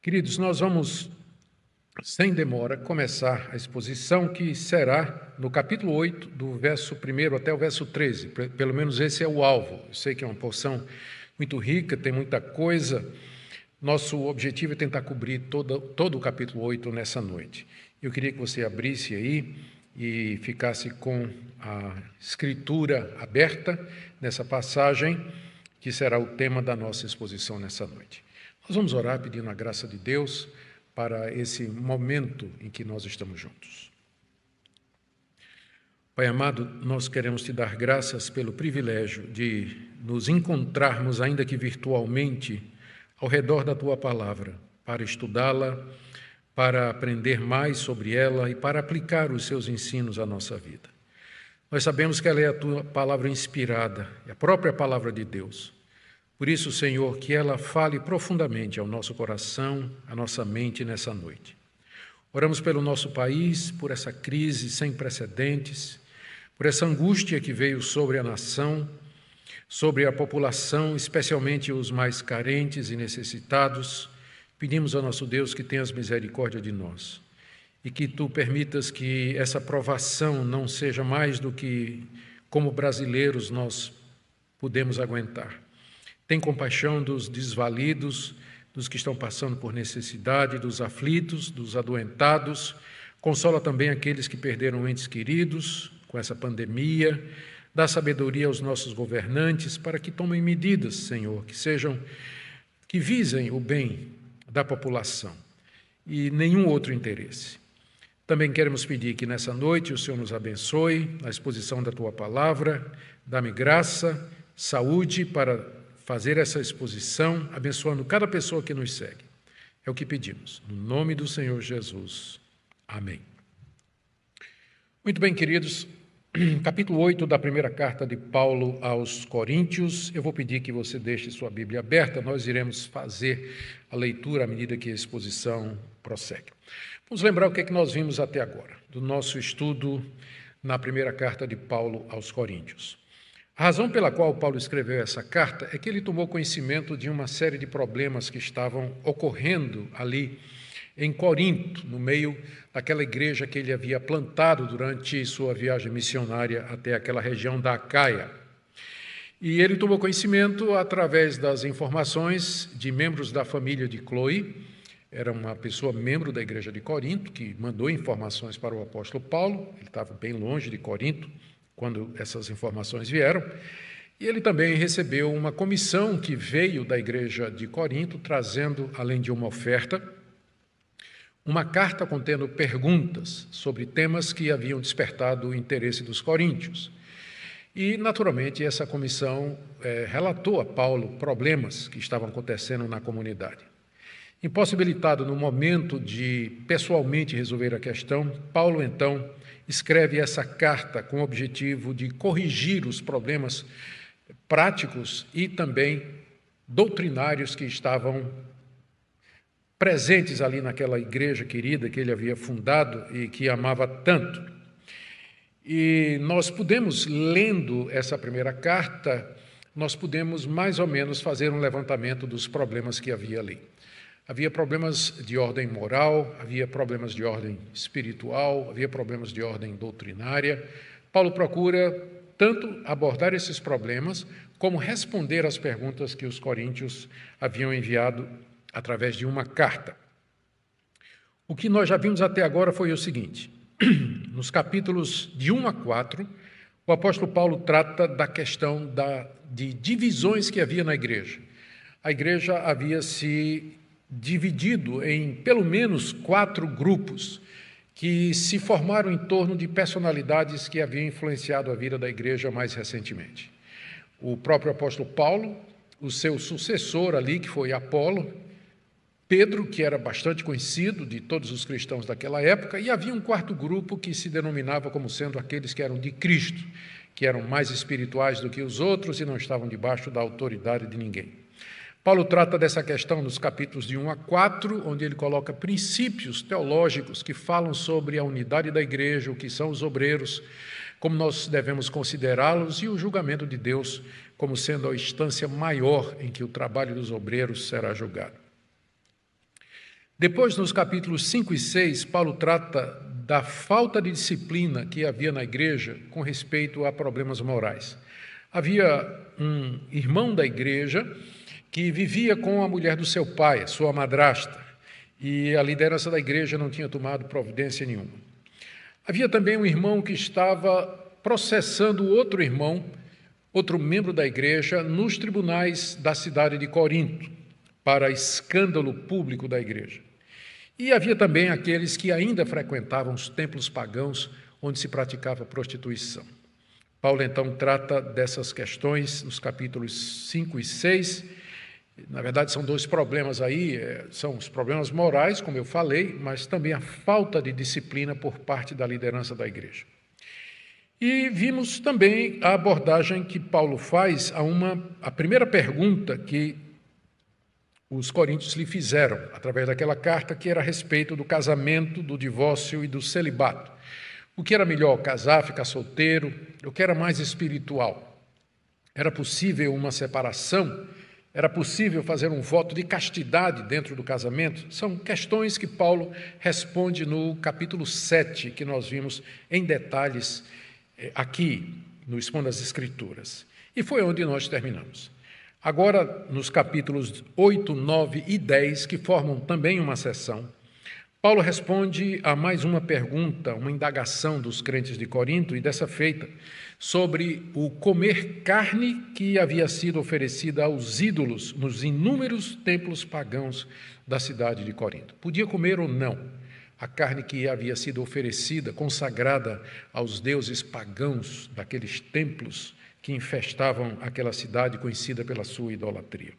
Queridos, nós vamos, sem demora, começar a exposição que será no capítulo 8, do verso 1 até o verso 13. Pelo menos esse é o alvo. Eu sei que é uma porção muito rica, tem muita coisa. Nosso objetivo é tentar cobrir todo o capítulo 8 nessa noite. Eu queria que você abrisse aí e ficasse com a escritura aberta nessa passagem, que será o tema da nossa exposição nessa noite. Nós vamos orar pedindo a graça de Deus para esse momento em que nós estamos juntos. Pai amado, nós queremos te dar graças pelo privilégio de nos encontrarmos, ainda que virtualmente, ao redor da tua palavra, para estudá-la, para aprender mais sobre ela e para aplicar os seus ensinos à nossa vida. Nós sabemos que ela é a tua palavra inspirada, é a própria palavra de Deus. Por isso, Senhor, que ela fale profundamente ao nosso coração, à nossa mente nessa noite. Oramos pelo nosso país, por essa crise sem precedentes, por essa angústia que veio sobre a nação, sobre a população, especialmente os mais carentes e necessitados. Pedimos ao nosso Deus que tenhas misericórdia de nós e que tu permitas que essa provação não seja mais do que, como brasileiros, nós podemos aguentar. Tem compaixão dos desvalidos, dos que estão passando por necessidade, dos aflitos, dos adoentados. Consola também aqueles que perderam entes queridos com essa pandemia. Dá sabedoria aos nossos governantes para que tomem medidas, Senhor, que visem o bem da população e nenhum outro interesse. Também queremos pedir que nessa noite o Senhor nos abençoe na exposição da tua palavra. Dá-me graça, saúde para fazer essa exposição, abençoando cada pessoa que nos segue. É o que pedimos, no nome do Senhor Jesus. Amém. Muito bem, queridos, capítulo 8 da primeira carta de Paulo aos Coríntios. Eu vou pedir que você deixe sua Bíblia aberta, nós iremos fazer a leitura à medida que a exposição prossegue. Vamos lembrar o que é que nós vimos até agora, do nosso estudo na primeira carta de Paulo aos Coríntios. A razão pela qual Paulo escreveu essa carta é que ele tomou conhecimento de uma série de problemas que estavam ocorrendo ali em Corinto, no meio daquela igreja que ele havia plantado durante sua viagem missionária até aquela região da Acaia. E ele tomou conhecimento através das informações de membros da família de Cloe. Era uma pessoa membro da igreja de Corinto que mandou informações para o apóstolo Paulo. Ele estava bem longe de Corinto quando essas informações vieram, e ele também recebeu uma comissão que veio da igreja de Corinto, trazendo, além de uma oferta, uma carta contendo perguntas sobre temas que haviam despertado o interesse dos coríntios. E, naturalmente, essa comissão relatou a Paulo problemas que estavam acontecendo na comunidade. Impossibilitado no momento de pessoalmente resolver a questão, Paulo, então, escreve essa carta com o objetivo de corrigir os problemas práticos e também doutrinários que estavam presentes ali naquela igreja querida que ele havia fundado e que amava tanto. E nós podemos, lendo essa primeira carta, nós podemos mais ou menos fazer um levantamento dos problemas que havia ali. Havia problemas de ordem moral, havia problemas de ordem espiritual, havia problemas de ordem doutrinária. Paulo procura tanto abordar esses problemas, como responder às perguntas que os coríntios haviam enviado através de uma carta. O que nós já vimos até agora foi o seguinte: nos capítulos de 1 a 4, o apóstolo Paulo trata da questão de divisões que havia na igreja. A igreja havia se dividido em pelo menos 4 grupos que se formaram em torno de personalidades que haviam influenciado a vida da igreja mais recentemente. O próprio apóstolo Paulo, o seu sucessor ali, que foi Apolo, Pedro, que era bastante conhecido de todos os cristãos daquela época, e havia um 4º grupo que se denominava como sendo aqueles que eram de Cristo, que eram mais espirituais do que os outros e não estavam debaixo da autoridade de ninguém. Paulo trata dessa questão nos capítulos de 1 a 4, onde ele coloca princípios teológicos que falam sobre a unidade da igreja, o que são os obreiros, como nós devemos considerá-los e o julgamento de Deus como sendo a instância maior em que o trabalho dos obreiros será julgado. Depois, nos capítulos 5 e 6, Paulo trata da falta de disciplina que havia na igreja com respeito a problemas morais. Havia um irmão da igreja que vivia com a mulher do seu pai, sua madrasta, e a liderança da igreja não tinha tomado providência nenhuma. Havia também um irmão que estava processando outro irmão, outro membro da igreja, nos tribunais da cidade de Corinto, para escândalo público da igreja. E havia também aqueles que ainda frequentavam os templos pagãos onde se praticava prostituição. Paulo, então, trata dessas questões nos capítulos 5 e 6. Na verdade, são dois problemas aí, são os problemas morais, como eu falei, mas também a falta de disciplina por parte da liderança da igreja. E vimos também a abordagem que Paulo faz a primeira pergunta que os coríntios lhe fizeram, através daquela carta que era a respeito do casamento, do divórcio e do celibato. O que era melhor, casar, ficar solteiro? O que era mais espiritual? Era possível uma separação? Era possível fazer um voto de castidade dentro do casamento? São questões que Paulo responde no capítulo 7, que nós vimos em detalhes aqui, no Expondo as Escrituras. E foi onde nós terminamos. Agora, nos capítulos 8, 9 e 10, que formam também uma seção, Paulo responde a mais uma pergunta, uma indagação dos crentes de Corinto, e dessa feita, sobre o comer carne que havia sido oferecida aos ídolos nos inúmeros templos pagãos da cidade de Corinto. Podia comer ou não a carne que havia sido oferecida, consagrada aos deuses pagãos daqueles templos que infestavam aquela cidade conhecida pela sua idolatria.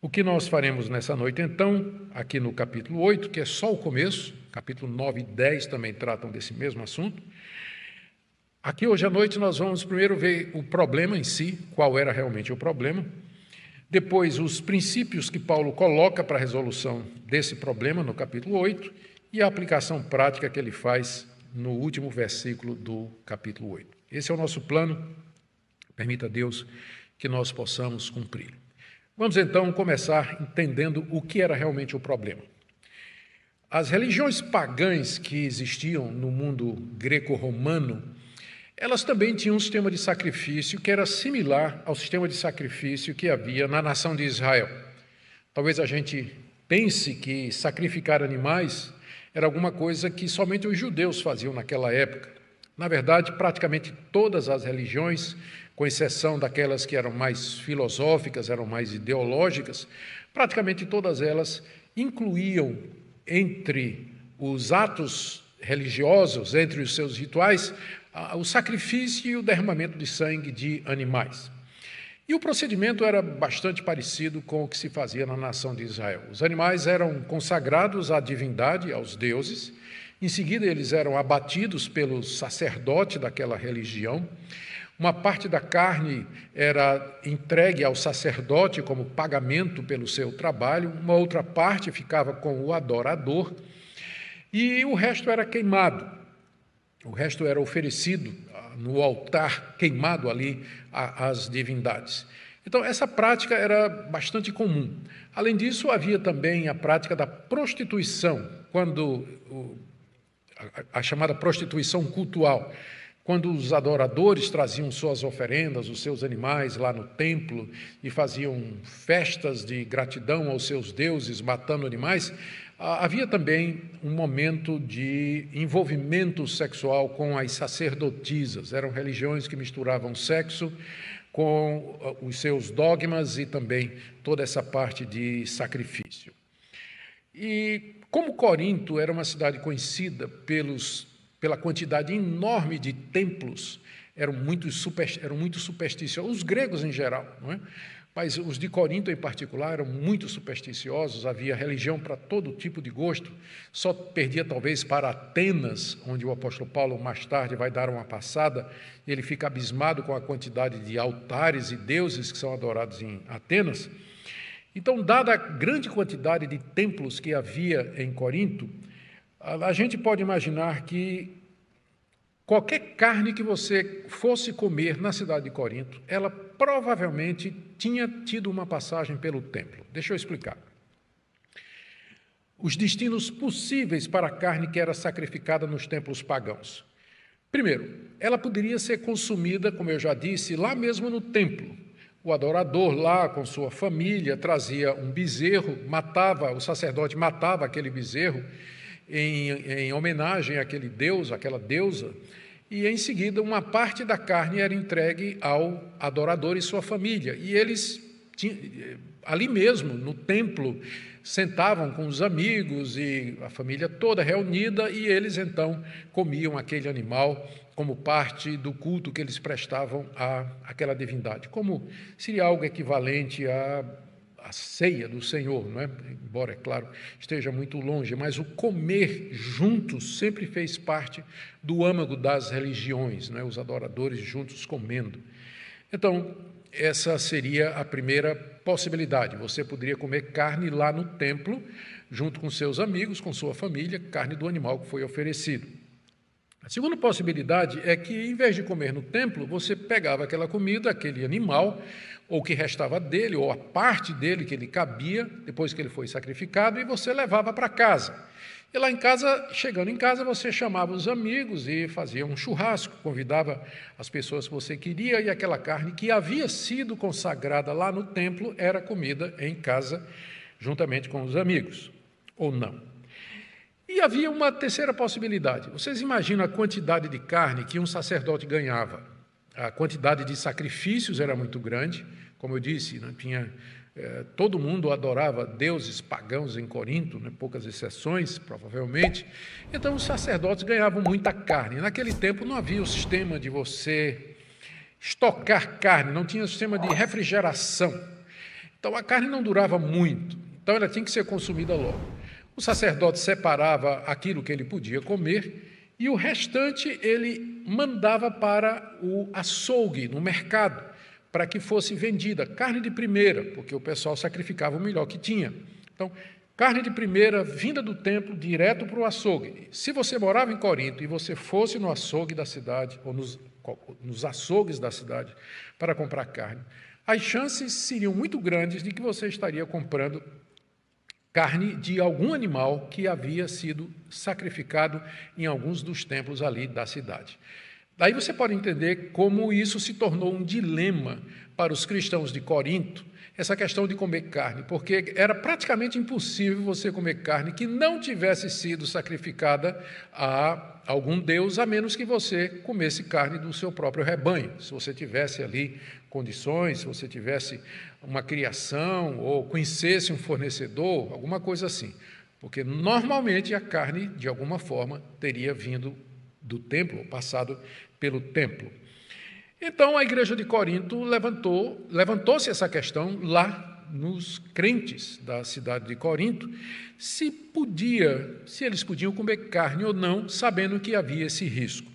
O que nós faremos nessa noite, então, aqui no capítulo 8, que é só o começo, capítulo 9 e 10 também tratam desse mesmo assunto. Aqui hoje à noite nós vamos primeiro ver o problema em si, qual era realmente o problema, depois os princípios que Paulo coloca para a resolução desse problema no capítulo 8 e a aplicação prática que ele faz no último versículo do capítulo 8. Esse é o nosso plano. Permita a Deus que nós possamos cumprir. Vamos então começar entendendo o que era realmente o problema. As religiões pagãs que existiam no mundo greco-romano, elas também tinham um sistema de sacrifício que era similar ao sistema de sacrifício que havia na nação de Israel. Talvez a gente pense que sacrificar animais era alguma coisa que somente os judeus faziam naquela época. Na verdade, praticamente todas as religiões, com exceção daquelas que eram mais filosóficas, eram mais ideológicas, praticamente todas elas incluíam entre os atos religiosos, entre os seus rituais, o sacrifício e o derramamento de sangue de animais. E o procedimento era bastante parecido com o que se fazia na nação de Israel. Os animais eram consagrados à divindade, aos deuses, em seguida eles eram abatidos pelo sacerdote daquela religião. Uma parte da carne era entregue ao sacerdote como pagamento pelo seu trabalho, uma outra parte ficava com o adorador e o resto era queimado. O resto era oferecido no altar, queimado ali às divindades. Então, essa prática era bastante comum. Além disso, havia também a prática da prostituição, quando a chamada prostituição cultual, quando os adoradores traziam suas oferendas, os seus animais lá no templo e faziam festas de gratidão aos seus deuses, matando animais, havia também um momento de envolvimento sexual com as sacerdotisas. Eram religiões que misturavam sexo com os seus dogmas e também toda essa parte de sacrifício. E como Corinto era uma cidade conhecida pela quantidade enorme de templos, eram muito supersticiosos, os gregos em geral, não é? Mas os de Corinto em particular eram muito supersticiosos, havia religião para todo tipo de gosto, só perdia talvez para Atenas, onde o apóstolo Paulo mais tarde vai dar uma passada, ele fica abismado com a quantidade de altares e deuses que são adorados em Atenas. Então, dada a grande quantidade de templos que havia em Corinto, a gente pode imaginar que qualquer carne que você fosse comer na cidade de Corinto, ela provavelmente tinha tido uma passagem pelo templo. Deixa eu explicar. os destinos possíveis para a carne que era sacrificada nos templos pagãos. Primeiro, ela poderia ser consumida, como eu já disse, lá mesmo no templo. O adorador lá com sua família trazia um bezerro, o sacerdote matava aquele bezerro em homenagem àquele deus, àquela deusa, e em seguida uma parte da carne era entregue ao adorador e sua família. E eles, ali mesmo, no templo, sentavam com os amigos e a família toda reunida, e eles então comiam aquele animal como parte do culto que eles prestavam àquela divindade, como seria algo equivalente à ceia do Senhor, não é? Embora, é claro, esteja muito longe, mas o comer juntos sempre fez parte do âmago das religiões, não é? Os adoradores juntos comendo. Então, essa seria a primeira possibilidade. Você poderia comer carne lá no templo, junto com seus amigos, com sua família, carne do animal que foi oferecido. A segunda possibilidade é que, em vez de comer no templo, você pegava aquela comida, aquele animal, ou o que restava dele, ou a parte dele que lhe cabia, depois que ele foi sacrificado, e você levava para casa. E lá em casa, chegando em casa, você chamava os amigos e fazia um churrasco, convidava as pessoas que você queria, e aquela carne que havia sido consagrada lá no templo era comida em casa, juntamente com os amigos, ou não. E havia uma terceira possibilidade. Vocês imaginam a quantidade de carne que um sacerdote ganhava? A quantidade de sacrifícios era muito grande, como eu disse, não tinha... todo mundo adorava deuses pagãos em Corinto, né, poucas exceções, provavelmente. Então, os sacerdotes ganhavam muita carne. Naquele tempo não havia o sistema de você estocar carne, não tinha sistema de refrigeração. Então, a carne não durava muito, então ela tinha que ser consumida logo. O sacerdote separava aquilo que ele podia comer e o restante ele mandava para o açougue, no mercado, para que fosse vendida, carne de primeira, porque o pessoal sacrificava o melhor que tinha. Então, carne de primeira, vinda do templo, direto para o açougue. Se você morava em Corinto e você fosse no açougue da cidade, ou nos açougues da cidade, para comprar carne, as chances seriam muito grandes de que você estaria comprando carne de algum animal que havia sido sacrificado em alguns dos templos ali da cidade. Daí você pode entender como isso se tornou um dilema para os cristãos de Corinto, essa questão de comer carne, porque era praticamente impossível você comer carne que não tivesse sido sacrificada a algum deus, a menos que você comesse carne do seu próprio rebanho. Se você tivesse ali condições, se você tivesse uma criação ou conhecesse um fornecedor, alguma coisa assim. Porque normalmente a carne, de alguma forma, teria vindo do templo, passado pelo templo. Então, a igreja de Corinto levantou-se essa questão lá nos crentes da cidade de Corinto, se eles podiam comer carne ou não, sabendo que havia esse risco.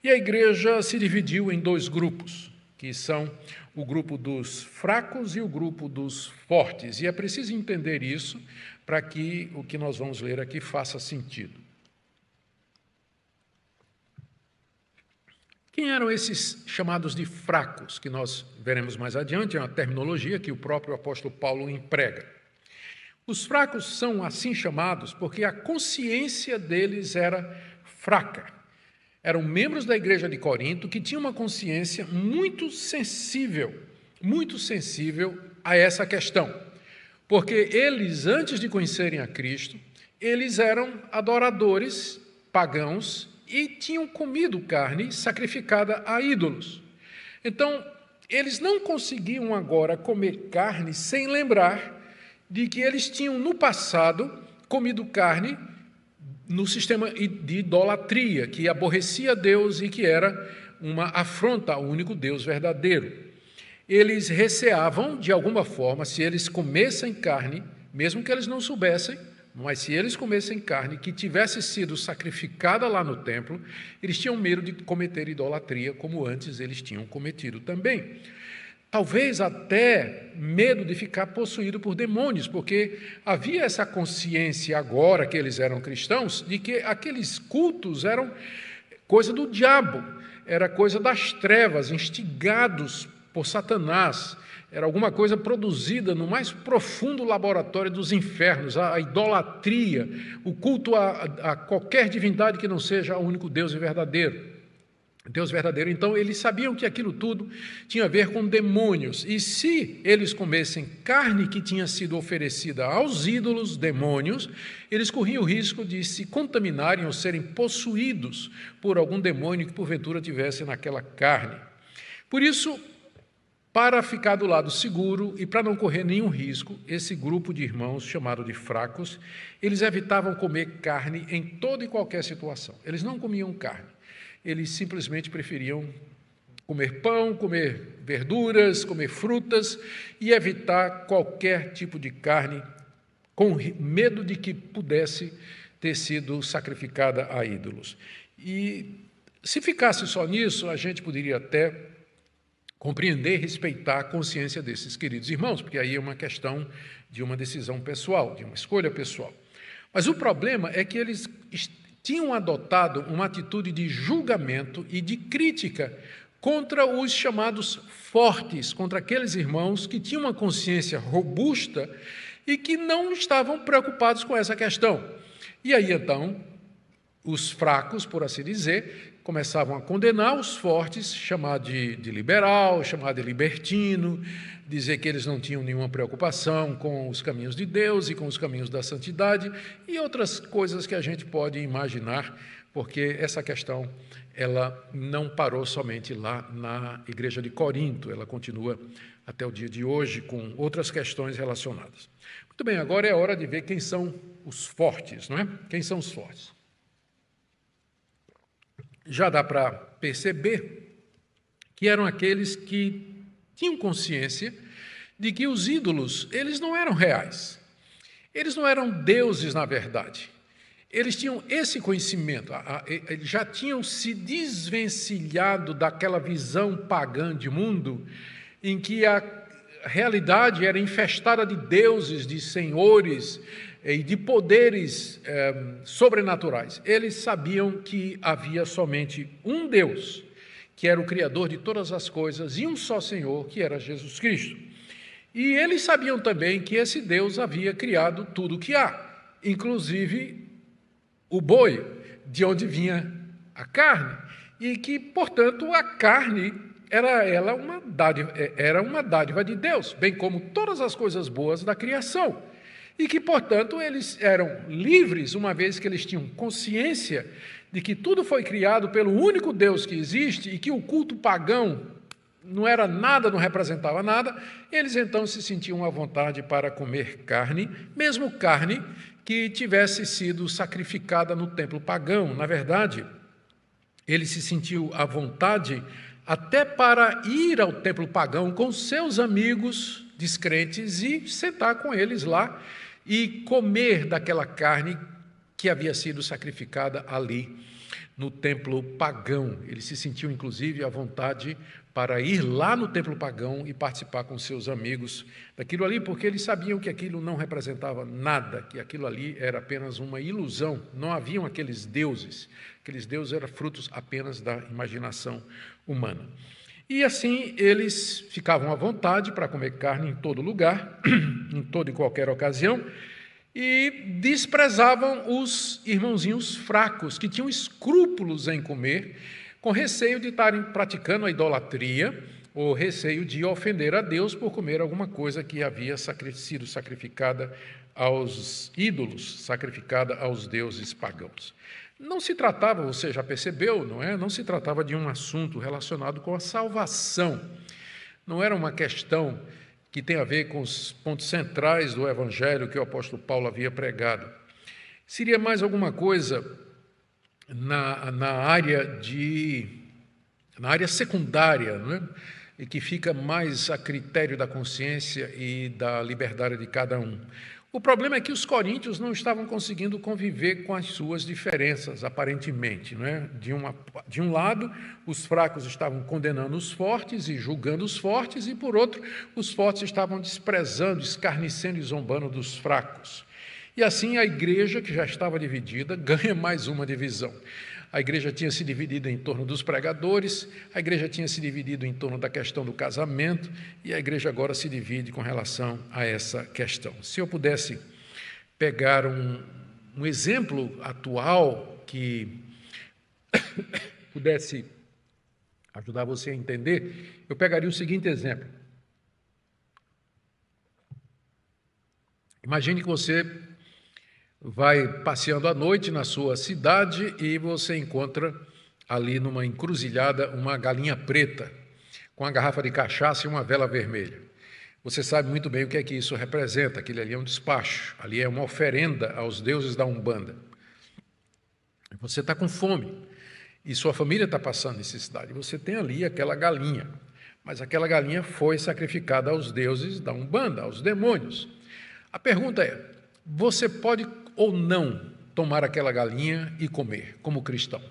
E a igreja se dividiu em dois grupos, que são o grupo dos fracos e o grupo dos fortes. E é preciso entender isso para que o que nós vamos ler aqui faça sentido. Quem eram esses chamados de fracos, que nós veremos mais adiante, é uma terminologia que o próprio apóstolo Paulo emprega. Os fracos são assim chamados porque a consciência deles era fraca. Eram membros da igreja de Corinto que tinham uma consciência muito sensível a essa questão. Porque eles, antes de conhecerem a Cristo, eles eram adoradores pagãos e tinham comido carne sacrificada a ídolos. Então, eles não conseguiam agora comer carne sem lembrar de que eles tinham, no passado, comido carne no sistema de idolatria, que aborrecia Deus e que era uma afronta ao único Deus verdadeiro. Eles receavam, de alguma forma, se eles comessem carne, mesmo que eles não soubessem, mas se eles comessem carne que tivesse sido sacrificada lá no templo, eles tinham medo de cometer idolatria, como antes eles tinham cometido também. Talvez até medo de ficar possuído por demônios, porque havia essa consciência agora que eles eram cristãos, de que aqueles cultos eram coisa do diabo, era coisa das trevas, instigados por Satanás. era alguma coisa produzida no mais profundo laboratório dos infernos, a idolatria, o culto a qualquer divindade que não seja o único Deus verdadeiro. Deus verdadeiro. Então, eles sabiam que aquilo tudo tinha a ver com demônios. E se eles comessem carne que tinha sido oferecida aos ídolos, demônios, eles corriam o risco de se contaminarem ou serem possuídos por algum demônio que porventura tivesse naquela carne. Por isso, para ficar do lado seguro e para não correr nenhum risco, esse grupo de irmãos, chamado de fracos, eles evitavam comer carne em toda e qualquer situação. Eles não comiam carne. Eles simplesmente preferiam comer pão, comer verduras, comer frutas e evitar qualquer tipo de carne, com medo de que pudesse ter sido sacrificada a ídolos. E se ficasse só nisso, a gente poderia até compreender e respeitar a consciência desses queridos irmãos, porque aí é uma questão de uma decisão pessoal, de uma escolha pessoal. Mas o problema é que eles tinham adotado uma atitude de julgamento e de crítica contra os chamados fortes, contra aqueles irmãos que tinham uma consciência robusta e que não estavam preocupados com essa questão. E aí, então, os fracos, por assim dizer, começavam a condenar os fortes, chamar de liberal, chamar de libertino, dizer que eles não tinham nenhuma preocupação com os caminhos de Deus e com os caminhos da santidade e outras coisas que a gente pode imaginar, porque essa questão ela não parou somente lá na igreja de Corinto, ela continua até o dia de hoje com outras questões relacionadas. Muito bem, agora é hora de ver quem são os fortes, não é? Quem são os fortes? Já dá para perceber que eram aqueles que tinham consciência de que os ídolos, eles não eram reais. Eles não eram deuses, na verdade. Eles tinham esse conhecimento, eles já tinham se desvencilhado daquela visão pagã de mundo em que a realidade era infestada de deuses, de senhores e de poderes sobrenaturais. Eles sabiam que havia somente um Deus, que era o Criador de todas as coisas, e um só Senhor, que era Jesus Cristo. E eles sabiam também que esse Deus havia criado tudo o que há, inclusive o boi, de onde vinha a carne, e que, portanto, a carne era uma dádiva de Deus, bem como todas as coisas boas da criação, e que, portanto, eles eram livres, uma vez que eles tinham consciência de que tudo foi criado pelo único Deus que existe e que o culto pagão não era nada, não representava nada, eles então se sentiam à vontade para comer carne, mesmo carne que tivesse sido sacrificada no templo pagão. Na verdade, ele se sentiu à vontade até para ir ao templo pagão com seus amigos descrentes e sentar com eles lá e comer daquela carne que havia sido sacrificada ali no templo pagão. Ele se sentiu, inclusive, à vontade para ir lá no templo pagão e participar com seus amigos daquilo ali, porque eles sabiam que aquilo não representava nada, que aquilo ali era apenas uma ilusão, não haviam aqueles deuses eram frutos apenas da imaginação humana. E assim eles ficavam à vontade para comer carne em todo lugar, em toda e qualquer ocasião, e desprezavam os irmãozinhos fracos, que tinham escrúpulos em comer, com receio de estarem praticando a idolatria, ou receio de ofender a Deus por comer alguma coisa que havia sido sacrificada aos ídolos, sacrificada aos deuses pagãos. Não se tratava, você já percebeu, não é? Não se tratava de um assunto relacionado com a salvação. Não era uma questão que tem a ver com os pontos centrais do Evangelho que o apóstolo Paulo havia pregado. Seria mais alguma coisa na área secundária, não é? E que fica mais a critério da consciência e da liberdade de cada um. O problema é que os coríntios não estavam conseguindo conviver com as suas diferenças, aparentemente, não é? De um lado, os fracos estavam condenando os fortes e julgando os fortes, e, por outro, os fortes estavam desprezando, escarnecendo e zombando dos fracos. E assim a igreja, que já estava dividida, ganha mais uma divisão. A igreja tinha se dividido em torno dos pregadores, a igreja tinha se dividido em torno da questão do casamento, e a igreja agora se divide com relação a essa questão. Se eu pudesse pegar um exemplo atual que pudesse ajudar você a entender, eu pegaria o seguinte exemplo. Imagine que você vai passeando à noite na sua cidade e você encontra ali numa encruzilhada uma galinha preta com uma garrafa de cachaça e uma vela vermelha. Você sabe muito bem o que é que isso representa. Aquilo ali é um despacho, ali é uma oferenda aos deuses da Umbanda. Você está com fome e sua família está passando necessidade. Você tem ali aquela galinha, mas aquela galinha foi sacrificada aos deuses da Umbanda, aos demônios. A pergunta é, você pode ou não tomar aquela galinha e comer, como cristão?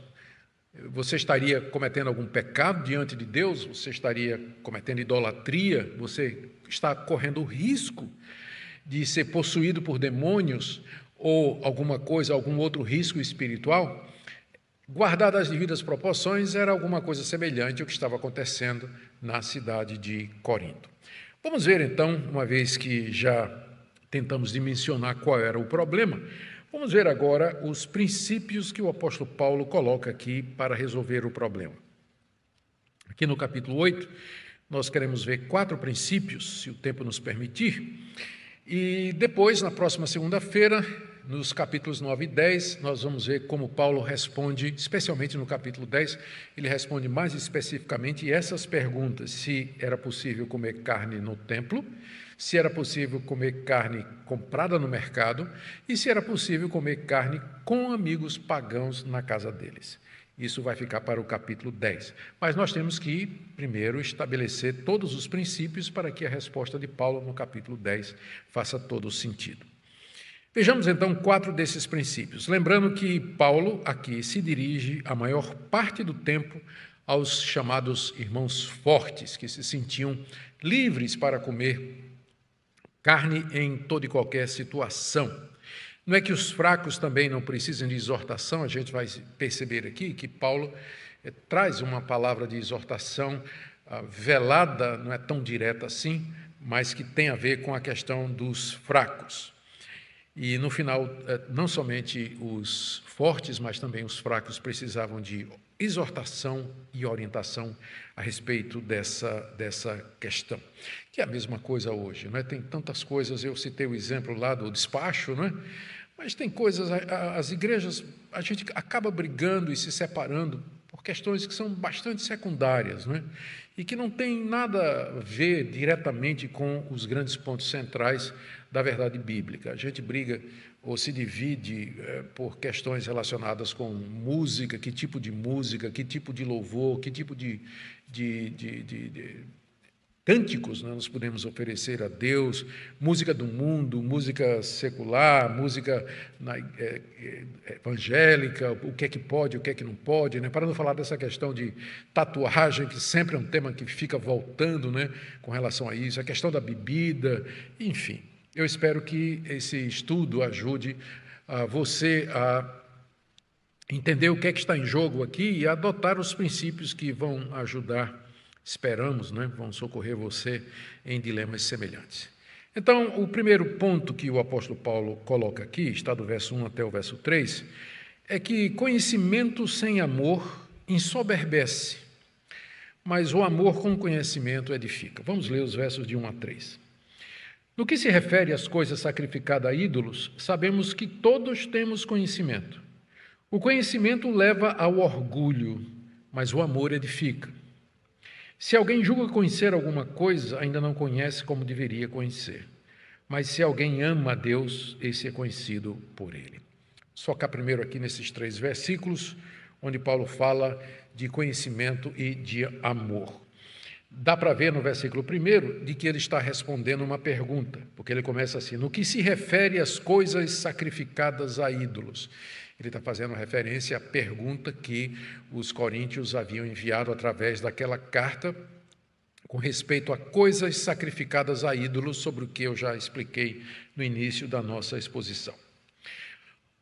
Você estaria cometendo algum pecado diante de Deus? Você estaria cometendo idolatria? Você está correndo o risco de ser possuído por demônios ou alguma coisa, algum outro risco espiritual? Guardadas as devidas proporções, era alguma coisa semelhante ao que estava acontecendo na cidade de Corinto. Vamos ver então, uma vez que já tentamos dimensionar qual era o problema, vamos ver agora os princípios que o apóstolo Paulo coloca aqui para resolver o problema. Aqui no capítulo 8, nós queremos ver 4 princípios, se o tempo nos permitir, e depois, na próxima segunda-feira, nos capítulos 9 e 10, nós vamos ver como Paulo responde, especialmente no capítulo 10, ele responde mais especificamente essas perguntas: se era possível comer carne no templo, se era possível comer carne comprada no mercado e se era possível comer carne com amigos pagãos na casa deles. Isso vai ficar para o capítulo 10. Mas nós temos que, primeiro, estabelecer todos os princípios para que a resposta de Paulo no capítulo 10 faça todo o sentido. Vejamos então 4 desses princípios. Lembrando que Paulo aqui se dirige a maior parte do tempo aos chamados irmãos fortes, que se sentiam livres para comer carne em toda e qualquer situação. Não é que os fracos também não precisem de exortação, a gente vai perceber aqui que Paulo traz uma palavra de exortação velada, não é tão direta assim, mas que tem a ver com a questão dos fracos. E no final, não somente os fortes, mas também os fracos precisavam de exortação e orientação a respeito dessa questão, que é a mesma coisa hoje, não é? Tem tantas coisas, eu citei o exemplo lá do despacho, não é? Mas tem coisas, as igrejas, a gente acaba brigando e se separando por questões que são bastante secundárias, não é? E que não tem nada a ver diretamente com os grandes pontos centrais da verdade bíblica. A gente briga ou se divide por questões relacionadas com música, que tipo de música, que tipo de louvor, que tipo de cânticos nós podemos oferecer a Deus, música do mundo, música secular, música evangélica, o que é que pode, o que é que não pode, né? Para não falar dessa questão de tatuagem, que sempre é um tema que fica voltando, né, com relação a isso, a questão da bebida, enfim. Eu espero que esse estudo ajude você a entender o que é que está em jogo aqui e a adotar os princípios que vão ajudar, esperamos, né, vão socorrer você em dilemas semelhantes. Então, o primeiro ponto que o apóstolo Paulo coloca aqui, está do verso 1 até o verso 3, é que conhecimento sem amor ensoberbece, mas o amor com conhecimento edifica. Vamos ler os versos de 1 a 3. No que se refere às coisas sacrificadas a ídolos, sabemos que todos temos conhecimento. O conhecimento leva ao orgulho, mas o amor edifica. Se alguém julga conhecer alguma coisa, ainda não conhece como deveria conhecer. Mas se alguém ama a Deus, esse é conhecido por ele. Focar primeiro aqui nesses 3 versículos, onde Paulo fala de conhecimento e de amor. Dá para ver no versículo 1 de que ele está respondendo uma pergunta, porque ele começa assim: no que se refere às coisas sacrificadas a ídolos. Ele está fazendo referência à pergunta que os coríntios haviam enviado através daquela carta com respeito a coisas sacrificadas a ídolos, sobre o que eu já expliquei no início da nossa exposição.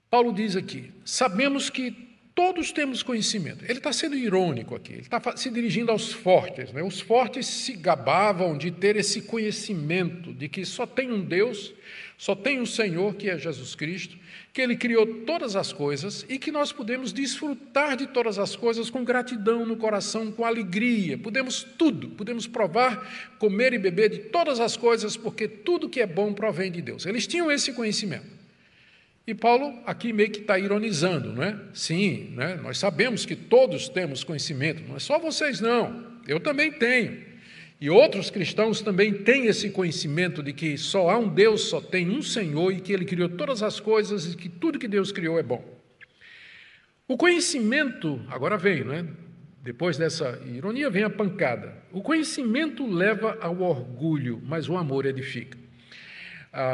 Paulo diz aqui: sabemos que Todos temos conhecimento. Ele está sendo irônico aqui, ele está se dirigindo aos fortes, né? Os fortes se gabavam de ter esse conhecimento de que só tem um Deus, só tem um Senhor, que é Jesus Cristo, que Ele criou todas as coisas e que nós podemos desfrutar de todas as coisas com gratidão no coração, com alegria. Podemos tudo, podemos provar, comer e beber de todas as coisas, porque tudo que é bom provém de Deus. Eles tinham esse conhecimento. E Paulo aqui meio que está ironizando, não é? Sim, né? Nós sabemos que todos temos conhecimento, não é só vocês não, eu também tenho. E outros cristãos também têm esse conhecimento de que só há um Deus, só tem um Senhor e que Ele criou todas as coisas e que tudo que Deus criou é bom. O conhecimento, agora vem, não é? Depois dessa ironia vem a pancada. O conhecimento leva ao orgulho, mas o amor edifica.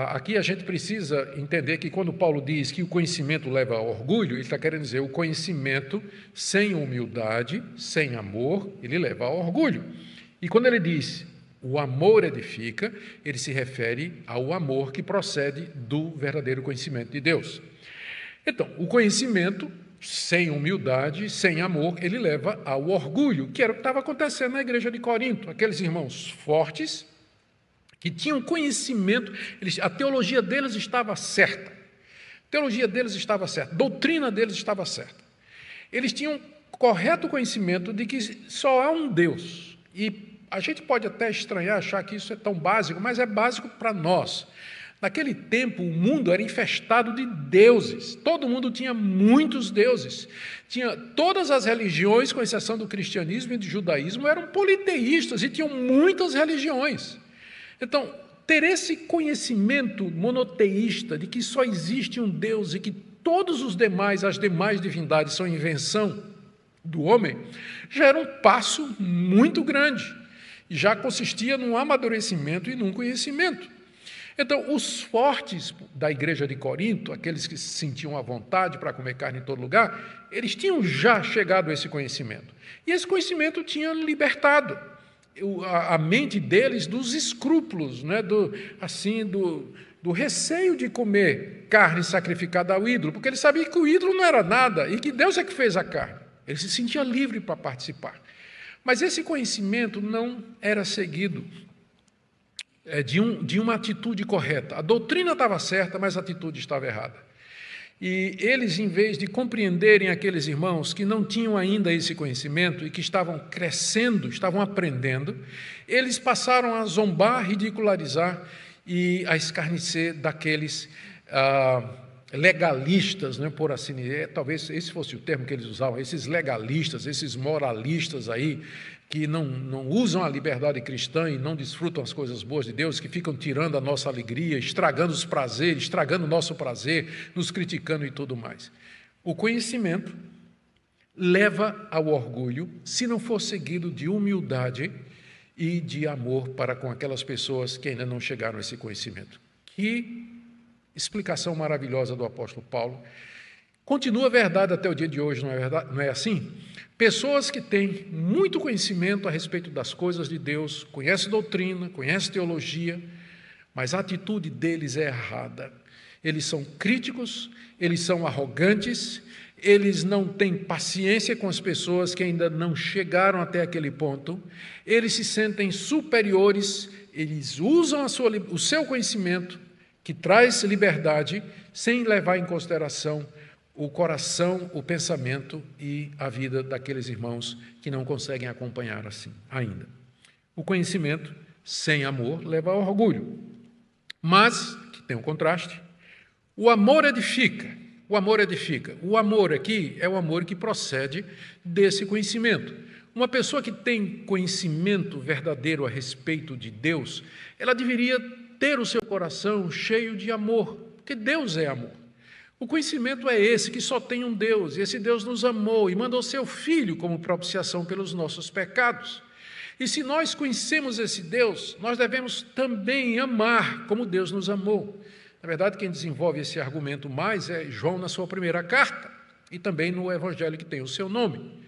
Aqui a gente precisa entender que quando Paulo diz que o conhecimento leva ao orgulho, ele está querendo dizer o conhecimento sem humildade, sem amor, ele leva ao orgulho. E quando ele diz o amor edifica, ele se refere ao amor que procede do verdadeiro conhecimento de Deus. Então, o conhecimento sem humildade, sem amor, ele leva ao orgulho, que era o que estava acontecendo na igreja de Corinto. Aqueles irmãos fortes, que tinham conhecimento, a teologia deles estava certa, a doutrina deles estava certa. Eles tinham correto conhecimento de que só há um Deus. E a gente pode até estranhar, achar que isso é tão básico, mas é básico para nós. Naquele tempo, o mundo era infestado de deuses, todo mundo tinha muitos deuses. Todas as religiões, com exceção do cristianismo e do judaísmo, eram politeístas e tinham muitas religiões. Então, ter esse conhecimento monoteísta de que só existe um Deus e que todos os demais, as demais divindades são invenção do homem, já era um passo muito grande e já consistia num amadurecimento e num conhecimento. Então, os fortes da igreja de Corinto, aqueles que se sentiam à vontade para comer carne em todo lugar, eles tinham já chegado a esse conhecimento. E esse conhecimento tinha libertado a mente deles dos escrúpulos, né? do receio de comer carne sacrificada ao ídolo, porque eles sabiam que o ídolo não era nada e que Deus é que fez a carne. Ele se sentia livre para participar. Mas esse conhecimento não era seguido de uma atitude correta. A doutrina estava certa, mas a atitude estava errada. E eles, em vez de compreenderem aqueles irmãos que não tinham ainda esse conhecimento e que estavam crescendo, estavam aprendendo, eles passaram a zombar, ridicularizar e a escarnecer daqueles legalistas, né, por assim dizer, talvez esse fosse o termo que eles usavam, esses legalistas, esses moralistas aí, que não usam a liberdade cristã e não desfrutam as coisas boas de Deus, que ficam tirando a nossa alegria, estragando os prazeres, estragando o nosso prazer, nos criticando e tudo mais. O conhecimento leva ao orgulho, se não for seguido de humildade e de amor para com aquelas pessoas que ainda não chegaram a esse conhecimento. Que explicação maravilhosa do apóstolo Paulo. Continua verdade até o dia de hoje, não é verdade? Não é assim? Pessoas que têm muito conhecimento a respeito das coisas de Deus, conhecem doutrina, conhecem teologia, mas a atitude deles é errada. Eles são críticos, eles são arrogantes, eles não têm paciência com as pessoas que ainda não chegaram até aquele ponto, eles se sentem superiores, eles usam o seu conhecimento, que traz liberdade, sem levar em consideração o coração, o pensamento e a vida daqueles irmãos que não conseguem acompanhar assim ainda. O conhecimento sem amor leva ao orgulho, mas, que tem um contraste, o amor edifica. O amor edifica. O amor aqui é o amor que procede desse conhecimento. Uma pessoa que tem conhecimento verdadeiro a respeito de Deus, ela deveria ter o seu coração cheio de amor, porque Deus é amor. O conhecimento é esse, que só tem um Deus, e esse Deus nos amou e mandou seu Filho como propiciação pelos nossos pecados. E se nós conhecemos esse Deus, nós devemos também amar como Deus nos amou. Na verdade, quem desenvolve esse argumento mais é João na sua primeira carta, e também no Evangelho que tem o seu nome.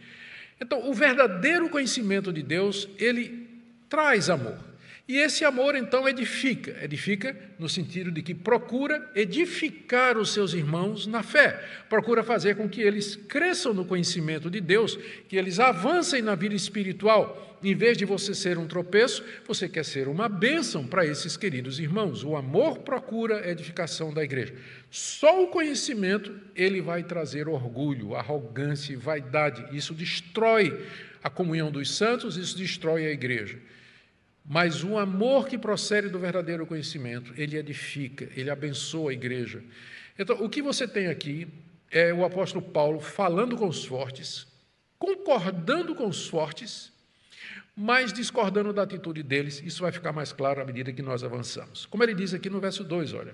Então, o verdadeiro conhecimento de Deus, ele traz amor. E esse amor, então, edifica no sentido de que procura edificar os seus irmãos na fé, procura fazer com que eles cresçam no conhecimento de Deus, que eles avancem na vida espiritual. Em vez de você ser um tropeço, você quer ser uma bênção para esses queridos irmãos. O amor procura a edificação da igreja. Só o conhecimento, ele vai trazer orgulho, arrogância e vaidade. Isso destrói a comunhão dos santos, isso destrói a igreja. Mas o amor que procede do verdadeiro conhecimento, ele edifica, ele abençoa a igreja. Então, o que você tem aqui é o apóstolo Paulo falando com os fortes, concordando com os fortes, mas discordando da atitude deles. Isso vai ficar mais claro à medida que nós avançamos. Como ele diz aqui no verso 2, olha,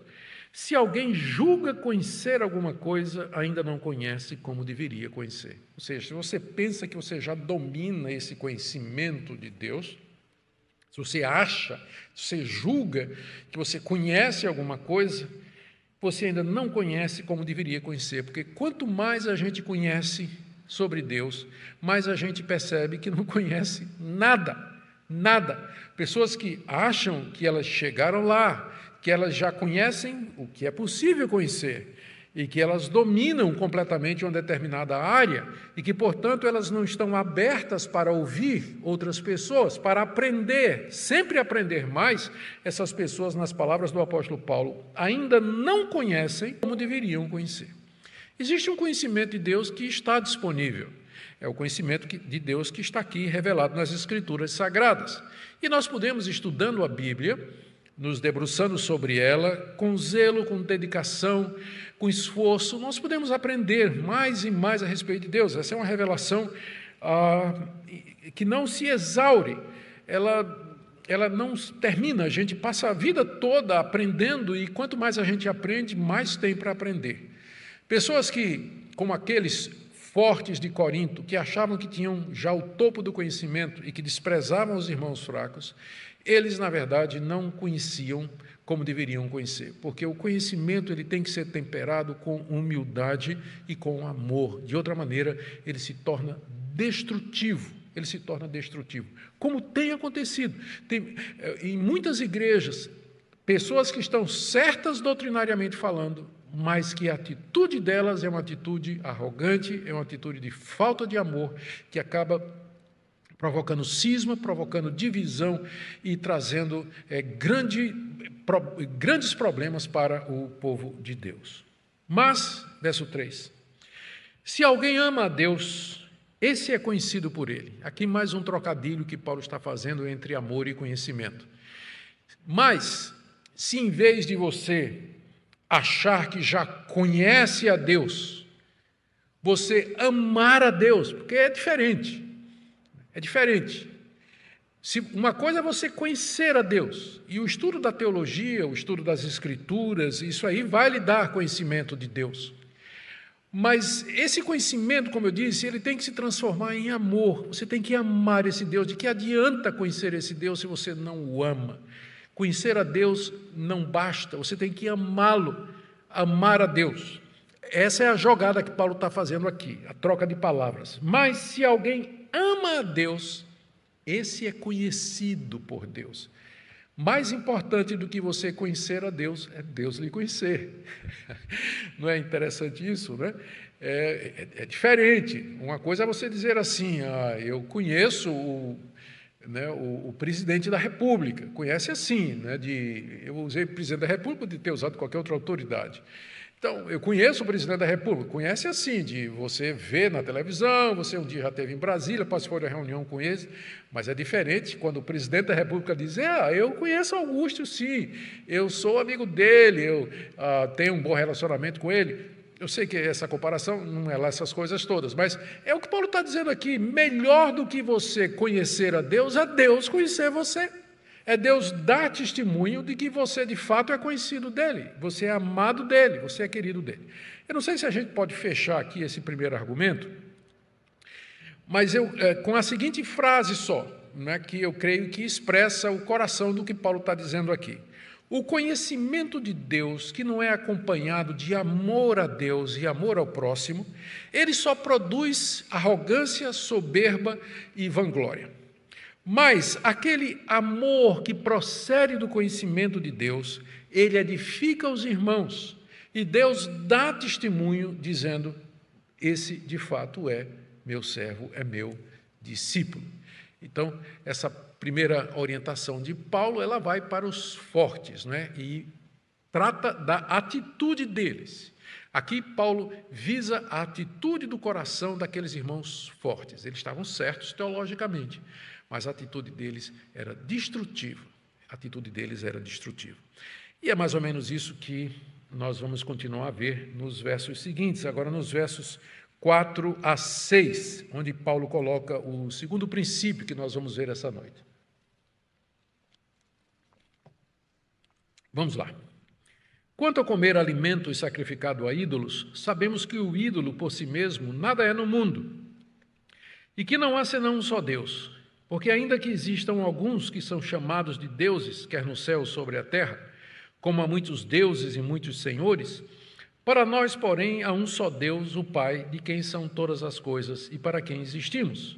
se alguém julga conhecer alguma coisa, ainda não conhece como deveria conhecer. Ou seja, se você pensa que você já domina esse conhecimento de Deus, se você acha, se você julga que você conhece alguma coisa, você ainda não conhece como deveria conhecer, porque quanto mais a gente conhece sobre Deus, mais a gente percebe que não conhece nada, nada. Pessoas que acham que elas chegaram lá, que elas já conhecem o que é possível conhecer, e que elas dominam completamente uma determinada área e que, portanto, elas não estão abertas para ouvir outras pessoas, para aprender, sempre aprender mais. Essas pessoas, nas palavras do apóstolo Paulo, ainda não conhecem como deveriam conhecer. Existe um conhecimento de Deus que está disponível. É o conhecimento de Deus que está aqui revelado nas Escrituras Sagradas. E nós podemos, estudando a Bíblia, nos debruçando sobre ela, com zelo, com dedicação, com esforço, nós podemos aprender mais e mais a respeito de Deus. Essa é uma revelação que não se exaure, ela não termina, a gente passa a vida toda aprendendo, e quanto mais a gente aprende, mais tem para aprender. Pessoas que, como aqueles fortes de Corinto, que achavam que tinham já o topo do conhecimento e que desprezavam os irmãos fracos, eles, na verdade, não conheciam como deveriam conhecer, porque o conhecimento ele tem que ser temperado com humildade e com amor. De outra maneira, ele se torna destrutivo. Como tem acontecido. Em muitas igrejas, pessoas que estão certas doutrinariamente falando, mas que a atitude delas é uma atitude arrogante, é uma atitude de falta de amor, que acaba provocando cisma, provocando divisão e trazendo grandes problemas para o povo de Deus. Mas, verso 3, se alguém ama a Deus, esse é conhecido por ele. Aqui mais um trocadilho que Paulo está fazendo entre amor e conhecimento. Mas, se em vez de você achar que já conhece a Deus, você amar a Deus, porque é diferente. É diferente. Se uma coisa é você conhecer a Deus, e o estudo da teologia, o estudo das Escrituras, isso aí vai lhe dar conhecimento de Deus. Mas esse conhecimento, como eu disse, ele tem que se transformar em amor. Você tem que amar esse Deus. De que adianta conhecer esse Deus se você não o ama? Conhecer a Deus não basta, você tem que amá-lo, amar a Deus. Essa é a jogada que Paulo está fazendo aqui, a troca de palavras. Mas se alguém ama a Deus, esse é conhecido por Deus. Mais importante do que você conhecer a Deus é Deus lhe conhecer. Não é interessante isso, né? É diferente. Uma coisa é você dizer assim, eu conheço o presidente da República, conhece assim, né? Eu usei presidente da República de ter usado qualquer outra autoridade. Então, eu conheço o presidente da República, conhece assim, de você ver na televisão, você um dia já esteve em Brasília, participou de uma reunião com ele, mas é diferente quando o presidente da República diz, eu conheço Augusto, sim, eu sou amigo dele, eu tenho um bom relacionamento com ele. Eu sei que essa comparação não é lá essas coisas todas, mas é o que Paulo está dizendo aqui, melhor do que você conhecer a Deus, é Deus conhecer você. É Deus dar testemunho de que você, de fato, é conhecido dele, você é amado dele, você é querido dele. Eu não sei se a gente pode fechar aqui esse primeiro argumento, mas com a seguinte frase só, né, que eu creio que expressa o coração do que Paulo está dizendo aqui. O conhecimento de Deus, que não é acompanhado de amor a Deus e amor ao próximo, ele só produz arrogância, soberba e vanglória. Mas aquele amor que procede do conhecimento de Deus, ele edifica os irmãos. E Deus dá testemunho dizendo: esse de fato é meu servo, é meu discípulo. Então, essa primeira orientação de Paulo, ela vai para os fortes, né? E trata da atitude deles. Aqui Paulo visa a atitude do coração daqueles irmãos fortes. Eles estavam certos teologicamente, mas a atitude deles era destrutiva. A atitude deles era destrutiva. E é mais ou menos isso que nós vamos continuar a ver nos versos seguintes, agora nos versos 4 a 6, onde Paulo coloca o segundo princípio que nós vamos ver essa noite. Vamos lá. Quanto a comer alimentos sacrificados a ídolos, sabemos que o ídolo por si mesmo nada é no mundo, e que não há senão um só Deus, porque ainda que existam alguns que são chamados de deuses, quer no céu ou sobre a terra, como há muitos deuses e muitos senhores, para nós, porém, há um só Deus, o Pai, de quem são todas as coisas e para quem existimos,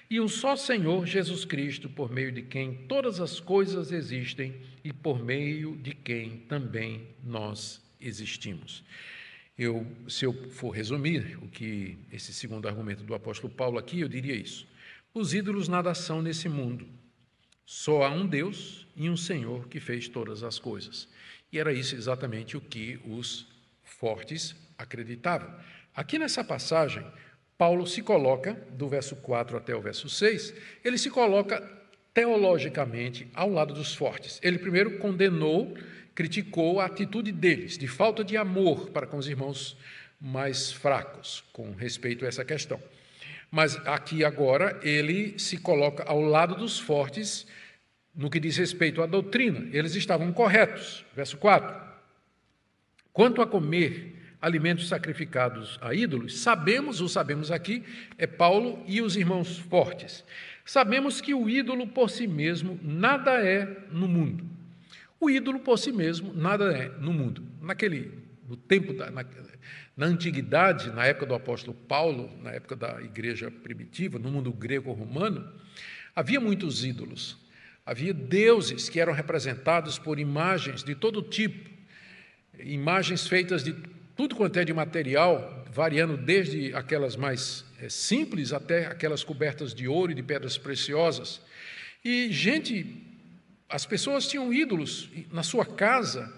e um só Senhor, Jesus Cristo, por meio de quem todas as coisas existem e por meio de quem também nós existimos. Se eu for resumir esse segundo argumento do apóstolo Paulo aqui, eu diria isso: os ídolos nada são nesse mundo, só há um Deus e um Senhor que fez todas as coisas. E era isso exatamente o que os fortes acreditavam. Aqui nessa passagem, Paulo se coloca, do verso 4 até o verso 6, ele se coloca teologicamente ao lado dos fortes. Ele primeiro condenou, criticou a atitude deles, de falta de amor para com os irmãos mais fracos, com respeito a essa questão. Mas aqui agora ele se coloca ao lado dos fortes no que diz respeito à doutrina. Eles estavam corretos. Verso 4. Quanto a comer alimentos sacrificados a ídolos, sabemos aqui, é Paulo e os irmãos fortes. Sabemos que o ídolo por si mesmo nada é no mundo. O ídolo por si mesmo nada é no mundo. No tempo na antiguidade, na época do apóstolo Paulo, na época da igreja primitiva, no mundo grego-romano, havia muitos ídolos. Havia deuses que eram representados por imagens de todo tipo, imagens feitas de tudo quanto é de material, variando desde aquelas mais simples até aquelas cobertas de ouro e de pedras preciosas. E, as pessoas tinham ídolos na sua casa,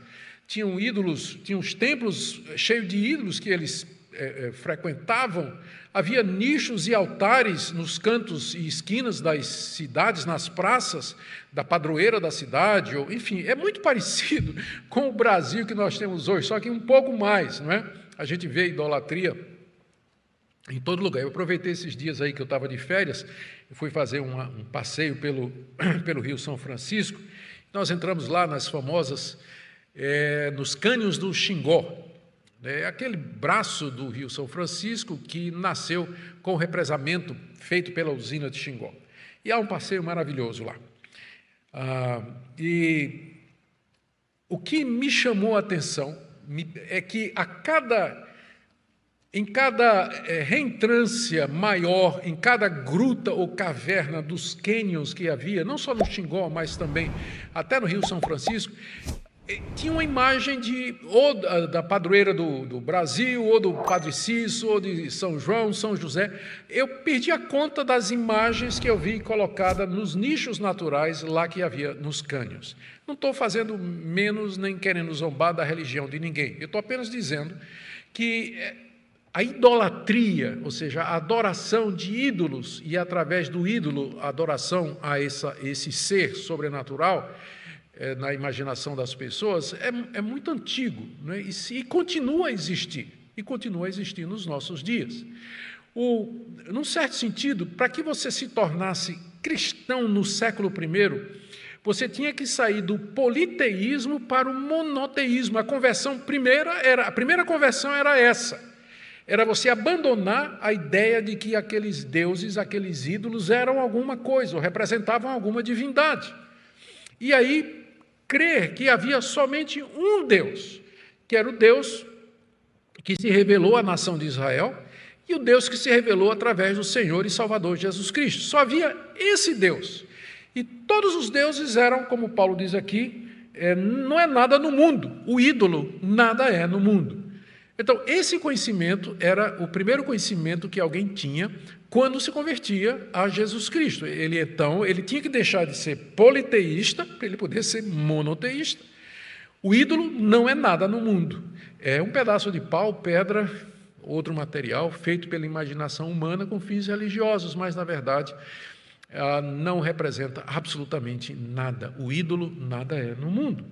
tinham os templos cheios de ídolos que eles frequentavam. Havia nichos e altares nos cantos e esquinas das cidades, nas praças da padroeira da cidade, enfim, é muito parecido com o Brasil que nós temos hoje, só que um pouco mais, não é? A gente vê idolatria em todo lugar. Eu aproveitei esses dias aí que eu estava de férias, fui fazer um passeio pelo Rio São Francisco. Nós entramos lá nas famosas, nos cânions do Xingó, aquele braço do Rio São Francisco que nasceu com o represamento feito pela usina de Xingó. E há um passeio maravilhoso lá. E o que me chamou a atenção é que em cada reentrância maior, em cada gruta ou caverna dos cânions que havia, não só no Xingó, mas também até no Rio São Francisco, tinha uma imagem ou da padroeira do Brasil, ou do Padre Cício, ou de São João, São José. Eu perdi a conta das imagens que eu vi colocadas nos nichos naturais lá que havia nos cânions. Não estou fazendo menos nem querendo zombar da religião de ninguém. Eu estou apenas dizendo que a idolatria, ou seja, a adoração de ídolos, e através do ídolo, a adoração a esse ser sobrenatural, na imaginação das pessoas, é muito antigo, não é? E continua a existir nos nossos dias. Num certo sentido, para que você se tornasse cristão no século I, você tinha que sair do politeísmo para o monoteísmo. A primeira conversão era essa. Era você abandonar a ideia de que aqueles deuses, aqueles ídolos eram alguma coisa, ou representavam alguma divindade. E aí, crer que havia somente um Deus, que era o Deus que se revelou à nação de Israel e o Deus que se revelou através do Senhor e Salvador Jesus Cristo. Só havia esse Deus. E todos os deuses eram, como Paulo diz aqui, não é nada no mundo. O ídolo nada é no mundo. Então, esse conhecimento era o primeiro conhecimento que alguém tinha quando se convertia a Jesus Cristo. Ele tinha que deixar de ser politeísta para ele poder ser monoteísta. O ídolo não é nada no mundo. É um pedaço de pau, pedra, outro material feito pela imaginação humana com fins religiosos, mas, na verdade, não representa absolutamente nada. O ídolo nada é no mundo.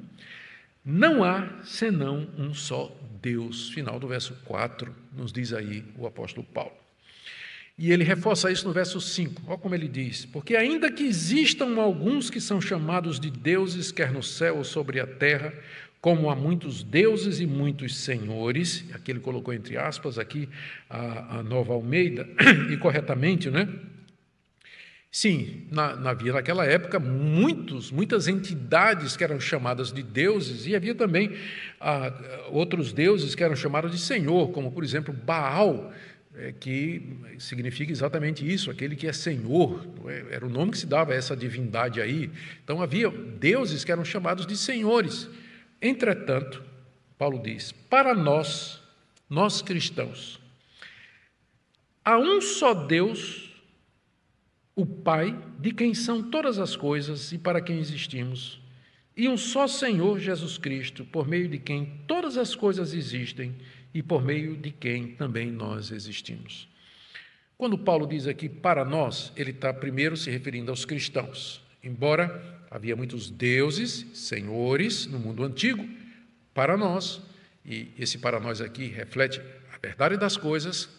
Não há senão um só Deus. Final do verso 4, nos diz aí o apóstolo Paulo. E ele reforça isso no verso 5. Olha como ele diz: porque ainda que existam alguns que são chamados de deuses, quer no céu ou sobre a terra, como há muitos deuses e muitos senhores, aqui ele colocou entre aspas aqui a Nova Almeida, e corretamente, né? Sim, havia naquela época muitas entidades que eram chamadas de deuses, e havia também outros deuses que eram chamados de senhor, como, por exemplo, Baal, que significa exatamente isso, aquele que é senhor, era o nome que se dava a essa divindade aí. Então, havia deuses que eram chamados de senhores. Entretanto, Paulo diz, para nós cristãos, há um só Deus, o Pai, de quem são todas as coisas e para quem existimos, e um só Senhor Jesus Cristo, por meio de quem todas as coisas existem e por meio de quem também nós existimos. Quando Paulo diz aqui para nós, ele está primeiro se referindo aos cristãos. Embora havia muitos deuses, senhores no mundo antigo, para nós, e esse para nós aqui reflete a verdade das coisas,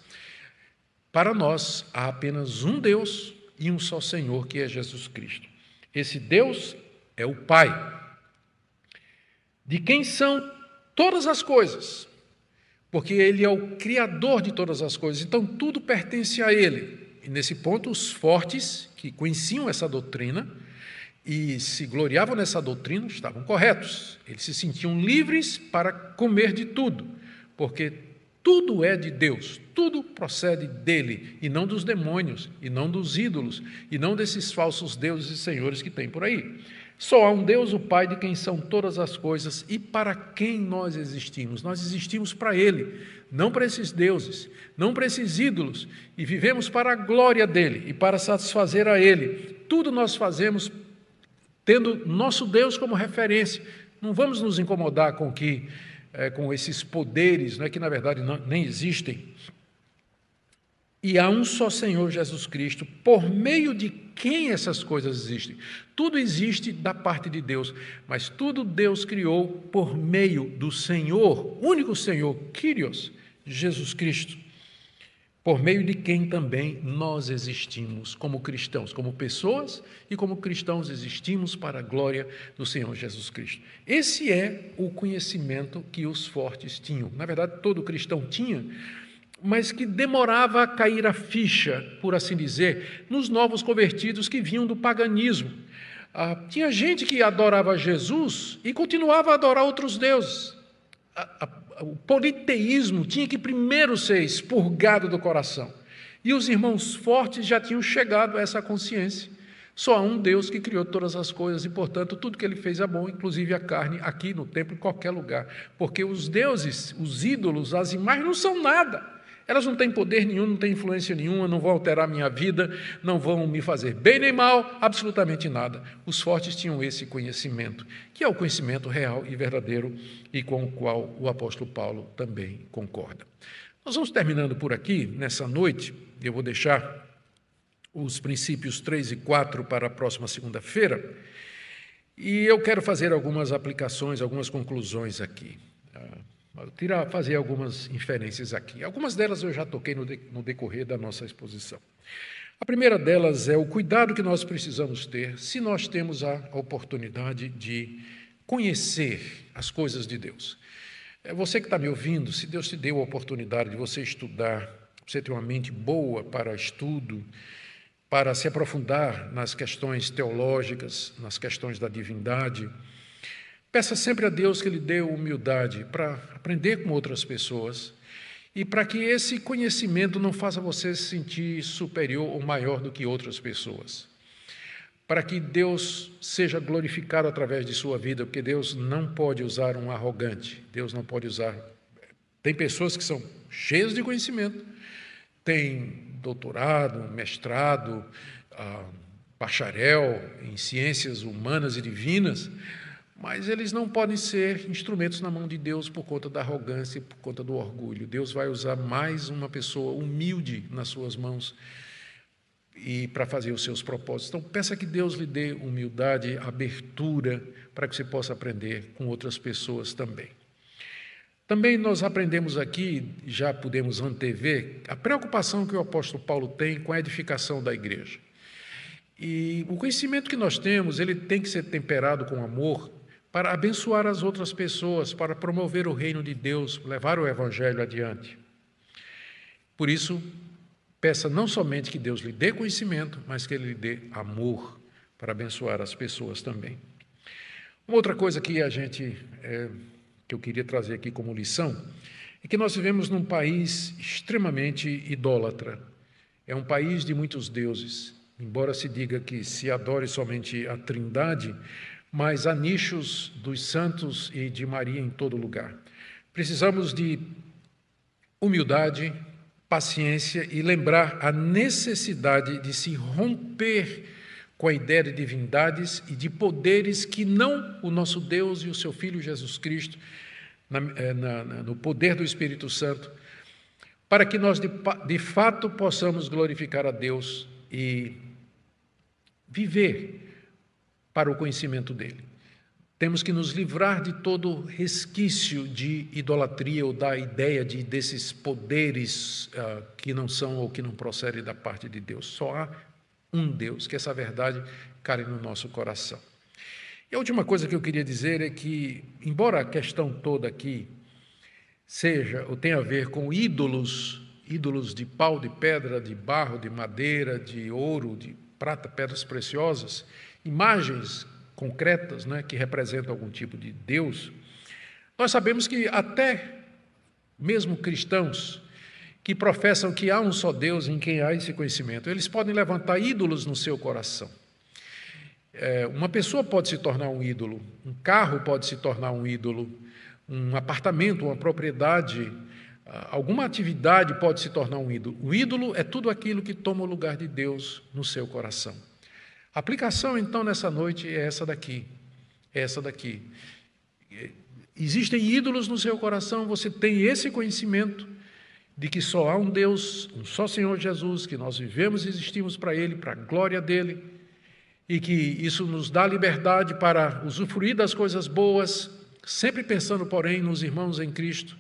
para nós há apenas um Deus e um só Senhor, que é Jesus Cristo. Esse Deus é o Pai, de quem são todas as coisas, porque Ele é o Criador de todas as coisas, então tudo pertence a Ele. E nesse ponto, os fortes, que conheciam essa doutrina e se gloriavam nessa doutrina, estavam corretos. Eles se sentiam livres para comer de tudo, porque tudo é de Deus, tudo procede dele, e não dos demônios, e não dos ídolos, e não desses falsos deuses e senhores que tem por aí. Só há um Deus, o Pai, de quem são todas as coisas, e para quem nós existimos. Nós existimos para Ele, não para esses deuses, não para esses ídolos, e vivemos para a glória dEle, e para satisfazer a Ele. Tudo nós fazemos tendo nosso Deus como referência. Não vamos nos incomodar com esses poderes, que na verdade nem existem. E há um só Senhor Jesus Cristo, por meio de quem essas coisas existem. Tudo existe da parte de Deus, mas tudo Deus criou por meio do Senhor, único Senhor, Kyrios, Jesus Cristo, por meio de quem também nós existimos como cristãos, como pessoas, e como cristãos existimos para a glória do Senhor Jesus Cristo. Esse é o conhecimento que os fortes tinham. Na verdade, todo cristão tinha, mas que demorava a cair a ficha, por assim dizer, nos novos convertidos que vinham do paganismo. Tinha gente que adorava Jesus e continuava a adorar outros deuses. O politeísmo tinha que primeiro ser expurgado do coração. E os irmãos fortes já tinham chegado a essa consciência. Só há um Deus que criou todas as coisas e, portanto, tudo que Ele fez é bom, inclusive a carne, aqui no templo, em qualquer lugar. Porque os deuses, os ídolos, as imagens não são nada. Elas não têm poder nenhum, não têm influência nenhuma, não vão alterar a minha vida, não vão me fazer bem nem mal, absolutamente nada. Os fortes tinham esse conhecimento, que é o conhecimento real e verdadeiro e com o qual o apóstolo Paulo também concorda. Nós vamos terminando por aqui, nessa noite. Eu vou deixar os princípios 3 e 4 para a próxima segunda-feira, e eu quero fazer algumas aplicações, algumas conclusões aqui. Fazer algumas inferências aqui. Algumas delas eu já toquei no decorrer da nossa exposição. A primeira delas é o cuidado que nós precisamos ter se nós temos a oportunidade de conhecer as coisas de Deus. Você que está me ouvindo, se Deus te deu a oportunidade de você estudar, você ter uma mente boa para estudo, para se aprofundar nas questões teológicas, nas questões da divindade, peça sempre a Deus que lhe dê humildade para aprender com outras pessoas e para que esse conhecimento não faça você se sentir superior ou maior do que outras pessoas. para que Deus seja glorificado através de sua vida, porque Deus não pode usar um arrogante, Deus não pode usar... Tem pessoas que são cheias de conhecimento, têm doutorado, mestrado, bacharel em ciências humanas e divinas, mas eles não podem ser instrumentos na mão de Deus por conta da arrogância e por conta do orgulho. Deus vai usar mais uma pessoa humilde nas suas mãos e para fazer os seus propósitos. Então, peça que Deus lhe dê humildade, abertura, para que você possa aprender com outras pessoas também. Também nós aprendemos aqui, já podemos antever, a preocupação que o apóstolo Paulo tem com a edificação da igreja. E o conhecimento que nós temos, ele tem que ser temperado com amor para abençoar as outras pessoas, para promover o reino de Deus, levar o evangelho adiante. Por isso, peça não somente que Deus lhe dê conhecimento, mas que Ele lhe dê amor para abençoar as pessoas também. Uma outra coisa que que eu queria trazer aqui como lição, é que nós vivemos num país extremamente idólatra. É um país de muitos deuses, embora se diga que se adore somente a Trindade, mas há nichos dos santos e de Maria em todo lugar. Precisamos de humildade, paciência e lembrar a necessidade de se romper com a ideia de divindades e de poderes que não o nosso Deus e o seu Filho Jesus Cristo, no poder do Espírito Santo, para que nós de fato possamos glorificar a Deus e viver para o conhecimento dEle. Temos que nos livrar de todo resquício de idolatria ou da ideia desses poderes que não são ou que não procedem da parte de Deus. Só há um Deus, que essa verdade cale no nosso coração. E a última coisa que eu queria dizer é que, embora a questão toda aqui seja ou tenha a ver com ídolos de pau, de pedra, de barro, de madeira, de ouro, de prata, pedras preciosas, imagens concretas, que representam algum tipo de Deus, nós sabemos que até mesmo cristãos que professam que há um só Deus em quem há esse conhecimento, eles podem levantar ídolos no seu coração. Uma pessoa pode se tornar um ídolo, um carro pode se tornar um ídolo, um apartamento, uma propriedade, alguma atividade pode se tornar um ídolo. O ídolo é tudo aquilo que toma o lugar de Deus no seu coração. A aplicação, então, nessa noite é essa daqui. Existem ídolos no seu coração, você tem esse conhecimento de que só há um Deus, um só Senhor Jesus, que nós vivemos e existimos para Ele, para a glória dEle, e que isso nos dá liberdade para usufruir das coisas boas, sempre pensando, porém, nos irmãos em Cristo.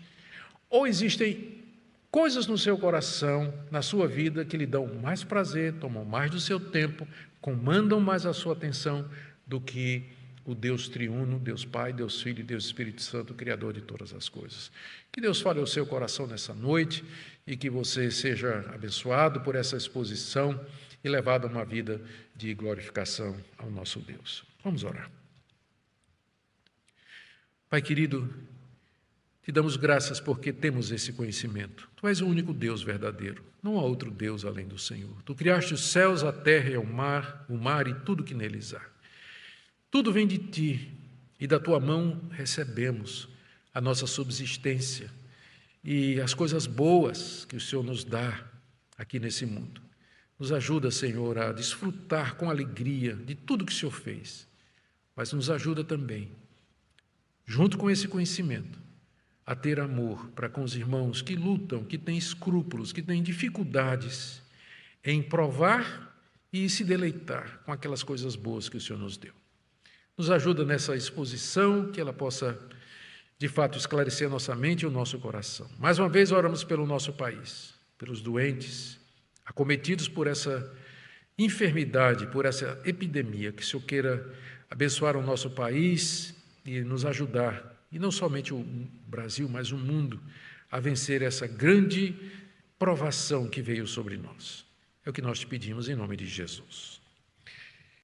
Ou existem coisas no seu coração, na sua vida, que lhe dão mais prazer, tomam mais do seu tempo, comandam mais a sua atenção do que o Deus triuno, Deus Pai, Deus Filho e Deus Espírito Santo, Criador de todas as coisas. Que Deus fale ao seu coração nessa noite e que você seja abençoado por essa exposição e levado a uma vida de glorificação ao nosso Deus. Vamos orar. Pai querido, te damos graças porque temos esse conhecimento. Tu és o único Deus verdadeiro, não há outro Deus além do Senhor. Tu criaste os céus, a terra e o mar e tudo que neles há. Tudo vem de ti e da tua mão recebemos a nossa subsistência e as coisas boas que o Senhor nos dá aqui nesse mundo. Nos ajuda, Senhor, a desfrutar com alegria de tudo que o Senhor fez, mas nos ajuda também, junto com esse conhecimento, a ter amor para com os irmãos que lutam, que têm escrúpulos, que têm dificuldades em provar e se deleitar com aquelas coisas boas que o Senhor nos deu. Nos ajuda nessa exposição, que ela possa, de fato, esclarecer nossa mente e o nosso coração. Mais uma vez, oramos pelo nosso país, pelos doentes, acometidos por essa enfermidade, por essa epidemia, que o Senhor queira abençoar o nosso país e nos ajudar, e não somente o Brasil, mas o mundo, a vencer essa grande provação que veio sobre nós. É o que nós te pedimos em nome de Jesus.